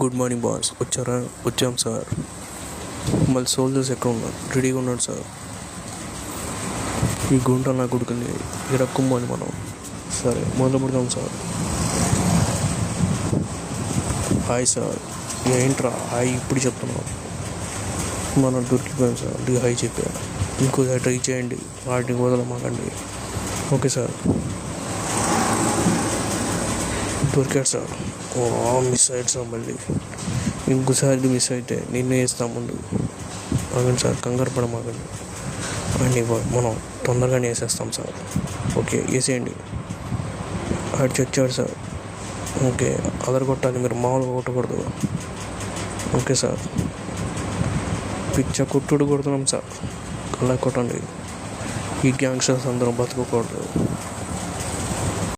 Good morning boss. వచ్చాం sir. మళ్ళీ soldiers ఎక్కడ ఉన్నారు? రెడీగా ఉన్నాడు సార్. ఈ గుంట నా కొడుకుని ఇరక్కుమని మనం. సరే మొదలు పెడదాం సార్. Hi sir. ఏంట్రా హాయ్ ఇప్పుడు చెప్తున్నాం? మనం దొరికిపోయాం సార్. అందుకే హాయ్ చెప్పా. ఇంకోసారి ట్రై చేయండి, వాటిని వదలమాకండి. Okay sir. దొరికాడు సార్. మిస్ అయ్యాడు సార్. మళ్ళీ ఇంకోసారి మిస్ అయితే నిన్నే వేస్తాం ముందు. ఆగండి సార్, కంగారు పడమాకండి. అండి మనం తొందరగానే వేసేస్తాం సార్. ఓకే వేసేయండి. ఆడు చచ్చాడు సార్. ఓకే అదరగొట్టాలి, మీరు మామూలుగా కొట్టకూడదు. Okay sir. పిచ్చ కొట్టుడు కొడుతున్నాం సార్. అలా కొట్టండి. ఈ గ్యాంగ్స్టర్స్ అందరం బతకకూడదు.